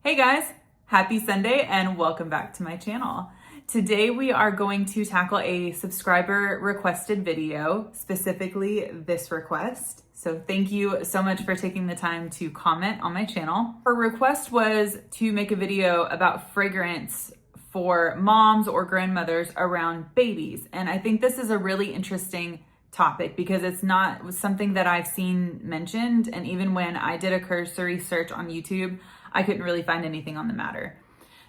Hey guys, happy Sunday and welcome back to my channel. Today we are going to tackle a subscriber requested video, specifically this request. So thank you so much for taking the time to comment on my channel. Her request was to make a video about fragrance for moms or grandmothers around babies. And I think this is a really interesting topic because it's not something that I've seen mentioned. And even when I did a cursory search on YouTube, I couldn't really find anything on the matter.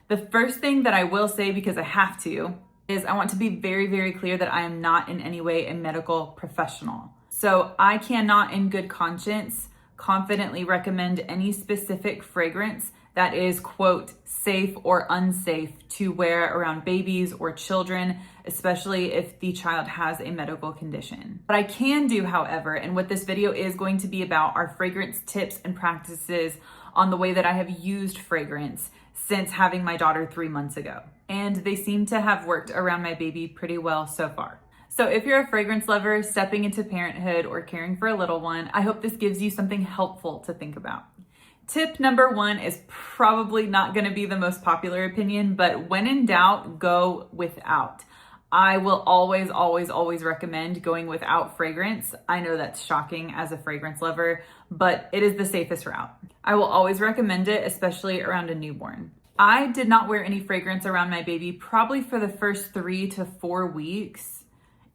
The first thing that I will say, because I have to, is I want to be very, very clear that I am not in any way a medical professional. So I cannot in good conscience confidently recommend any specific fragrance that is, quote, safe or unsafe to wear around babies or children, especially if the child has a medical condition. What I can do, however, and what this video is going to be about, are fragrance tips and practices on the way that I have used fragrance since having my daughter 3 months ago. And they seem to have worked around my baby pretty well so far. So if you're a fragrance lover stepping into parenthood or caring for a little one, I hope this gives you something helpful to think about. Tip number 1 is probably not going to be the most popular opinion, but when in doubt, go without. I will always recommend going without fragrance. I know that's shocking as a fragrance lover, but it is the safest route. I will always recommend it, especially around a newborn. I did not wear any fragrance around my baby probably for the first 3 to 4 weeks,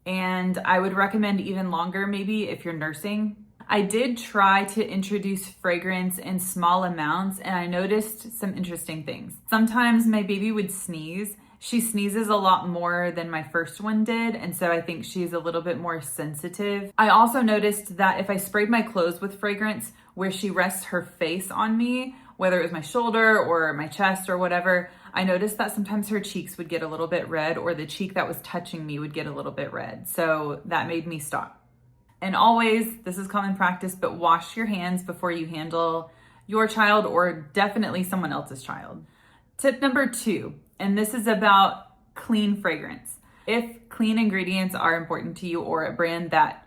and I would recommend even longer maybe if you're nursing. I did try to introduce fragrance in small amounts, and I noticed some interesting things. Sometimes my baby would sneeze. She sneezes a lot more than my first one did, and so I think she's a little bit more sensitive. I also noticed that if I sprayed my clothes with fragrance where she rests her face on me, whether it was my shoulder or my chest or whatever, I noticed that sometimes her cheeks would get a little bit red, or the cheek that was touching me would get a little bit red. So that made me stop. And always, this is common practice, but wash your hands before you handle your child or definitely someone else's child. Tip number 2, and this is about clean fragrance. If clean ingredients are important to you, or a brand that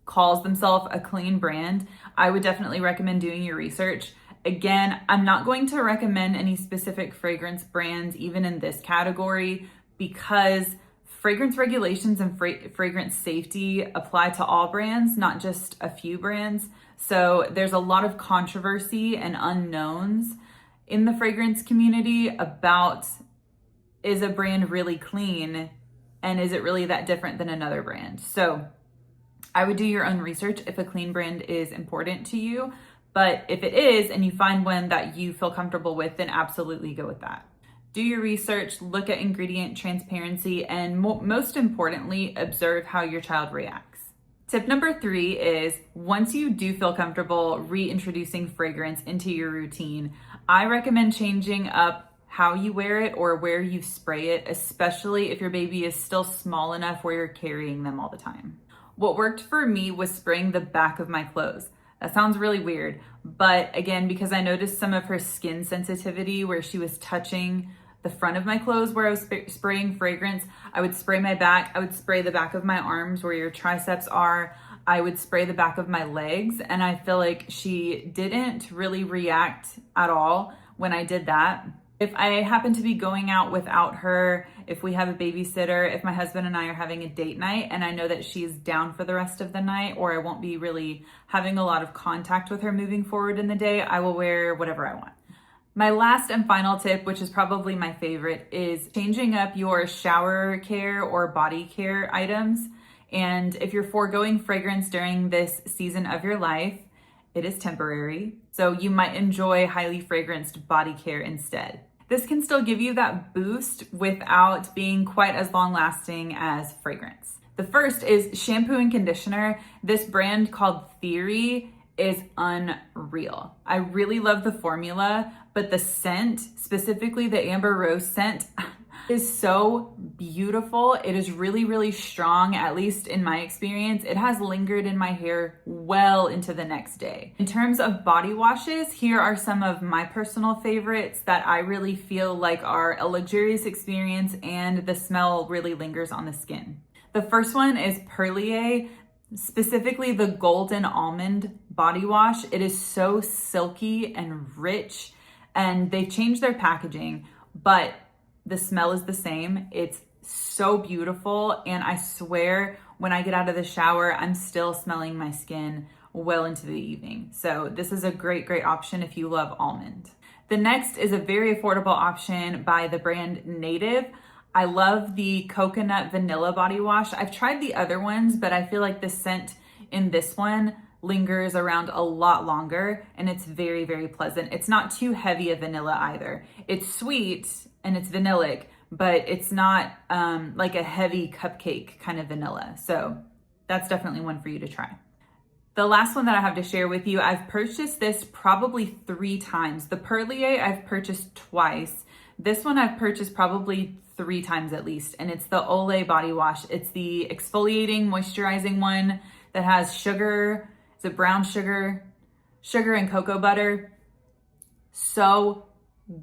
calls themselves a clean brand, I would definitely recommend doing your research. Again, I'm not going to recommend any specific fragrance brands, even in this category, because fragrance regulations and fragrance safety apply to all brands, not just a few brands. So there's a lot of controversy and unknowns in the fragrance community about, is a brand really clean and is it really that different than another brand? So I would do your own research if a clean brand is important to you. But if it is, and you find one that you feel comfortable with, then absolutely go with that. Do your research, look at ingredient transparency, and most importantly, observe how your child reacts. Tip number 3 is, once you do feel comfortable reintroducing fragrance into your routine, I recommend changing up how you wear it or where you spray it, especially if your baby is still small enough where you're carrying them all the time. What worked for me was spraying the back of my clothes. That sounds really weird, but again, because I noticed some of her skin sensitivity where she was touching the front of my clothes where I was spraying fragrance, I would spray my back. I would spray the back of my arms where your triceps are. I would spray the back of my legs, and I feel like she didn't really react at all when I did that. If I happen to be going out without her, if we have a babysitter, if my husband and I are having a date night and I know that she's down for the rest of the night, or I won't be really having a lot of contact with her moving forward in the day, I will wear whatever I want. My last and final tip, which is probably my favorite, is changing up your shower care or body care items. And if you're foregoing fragrance during this season of your life, it is temporary. So you might enjoy highly fragranced body care instead. This can still give you that boost without being quite as long lasting as fragrance. The first is shampoo and conditioner. This brand called Theory is unreal. I really love the formula, but the scent, specifically the amber rose scent, is so beautiful. It is really, really strong, at least in my experience. It has lingered in my hair well into the next day. In terms of body washes, here are some of my personal favorites that I really feel like are a luxurious experience and the smell really lingers on the skin. The first one is Perlier, specifically the Golden Almond body wash. It is so silky and rich. and they've changed their packaging, but the smell is the same. It's so beautiful, and I swear when I get out of the shower, I'm still smelling my skin well into the evening. So this is a great option if you love Almond. The next is a very affordable option by the brand Native. I love the coconut vanilla body wash. I've tried the other ones, but I feel like the scent in this one lingers around a lot longer, and it's very pleasant. It's not too heavy of vanilla either. It's sweet and it's vanillic, but it's not like a heavy cupcake kind of vanilla. So that's definitely one for you to try. The last one that I have to share with you, I've purchased this probably 3 times. The Perlier I've purchased twice. This one I've purchased probably 3 times at least, and it's the Olay body wash. It's the exfoliating, moisturizing one that has sugar, is it brown sugar? Sugar and cocoa butter. So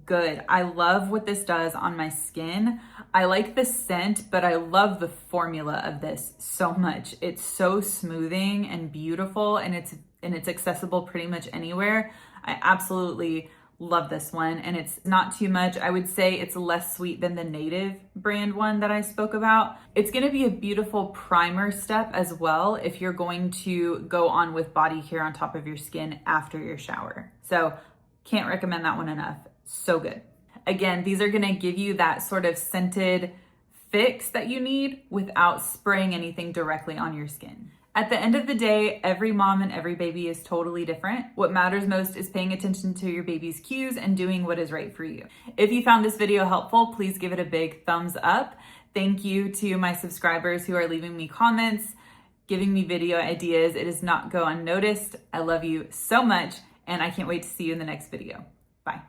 good. I love what this does on my skin. I like the scent, but I love the formula of this so much. It's so smoothing and beautiful, and it's accessible pretty much anywhere. I absolutely love this one, and it's not too much. I would say it's less sweet than the Native brand one that I spoke about. It's going to be a beautiful primer step as well if you're going to go on with body care on top of your skin after your shower. So can't recommend that one enough. So good. Again, these are going to give you that sort of scented fix that you need without spraying anything directly on your skin. At the end of the day, every mom and every baby is totally different. What matters most is paying attention to your baby's cues and doing what is right for you. If you found this video helpful, please give it a big thumbs up. Thank you to my subscribers who are leaving me comments, giving me video ideas. It does not go unnoticed. I love you so much, and I can't wait to see you in the next video. Bye.